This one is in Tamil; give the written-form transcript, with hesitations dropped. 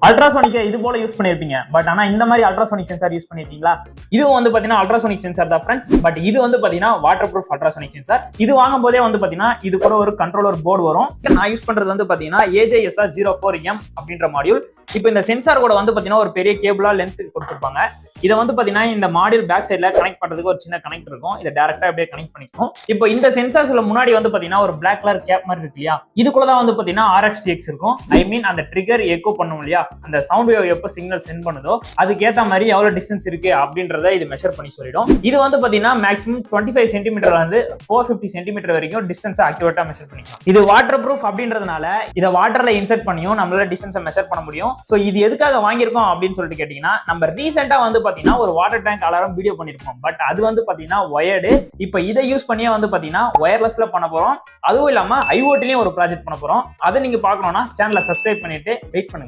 அல்ட்ராசோனிக் இது போல யூஸ் பண்ணிருப்பீங்க. பட் ஆனா இந்த மாதிரி அல்ட்ராசோனிக் சென்சார் யூஸ் பண்ணிருக்கீங்களா? இதுவும் வந்து பாத்தீங்கன்னா அல்ட்ராசோனிக் சென்சார் தான் ஃப்ரெண்ட்ஸ். பட் இது வந்து பாத்தீங்கன்னா வாட்டர் ப்ரூஃப் அல்ட்ராசோனிக் சென்சார். இது வாங்கும் போதே வந்து பாத்தீங்கன்னா இது கூட ஒரு கண்ட்ரோலர் போர்டு வரும். நான் யூஸ் பண்றது வந்து பாத்தீங்கன்னா AJSR04M அப்படின்ற மாடியூல். இப்போ இந்த சென்சார் கூட வந்து பாத்தீங்கன்னா ஒரு பெரிய கேபிளா லென்த் கொடுத்துருப்பாங்க. இதை வந்து பாத்தீங்கன்னா இந்த மாடியூல் பேக் சைட்ல கனெக்ட் பண்றதுக்கு ஒரு சின்ன கனெக்ட் இருக்கும். இதை டைரக்டா அப்படியே கனெக்ட் பண்ணிக்கும். இப்போ இந்த சென்சார்ஸ்ல முன்னாடி வந்து பாத்தீங்கன்னா ஒரு பிளாக் கலர் கேப் மாதிரி இருக்கு இல்லையா? இதுக்குள்ளதான் வந்து பாத்தீங்கன்னா RxTX இருக்கும். ஐ மீன் அந்த ட்ரிகர் எக்கோ பண்ணும் இல்லையா? அந்த சவுண்ட் வேவ் எப்போ சிக்னல் சென்ட் பண்ணுதோ அதுக்கேற்ற மாதிரி எவ்வளவு டிஸ்டன்ஸ் இருக்கு அப்படின்றத இது மெஷர் பண்ணி சொல்லிடும். இது வந்து பாத்தீங்கன்னா மேக்ஸிமம் 25 சென்டிமீட்டர்ல இருந்து 450 சென்டிமீட்டர் வரைக்கும் டிஸ்டன்ஸ் அக்யூரேட்டா மெஷர் பண்ணிக்கலாம். இது வாட்டர் ப்ரூஃப் அப்படின்றதுனால இதை வாட்டர்ல இன்செர்ட் பண்ணியும் நம்மளால டிஸ்டன்ஸை மெஷர் பண்ண முடியும். ஸோ இது எதுக்காக வாங்கியிருக்கோம் அப்படின்னு சொல்லிட்டு கேட்டீங்கன்னா, நம்ம ரீசெண்டா வந்து பாத்தீங்கன்னா ஒரு வாட்டர் டேங்க் அலாரம் வீடியோ பண்ணிருப்போம். பட் அது வந்து பாத்தீங்கன்னா ஒயர்டு. இப்போ இதை யூஸ் பண்ணியே வந்து பாத்தீங்கன்னா ஒயர்லெஸ்ல பண்ண போறோம். அதுவும் இல்லாம IoTலயும் ஒரு ப்ராஜெக்ட் பண்ண போறோம். அதை நீங்க பார்க்கணும்னா சேனலை சப்ஸ்கிரைப் பண்ணிட்டு வெயிட் பண்ணுங்க.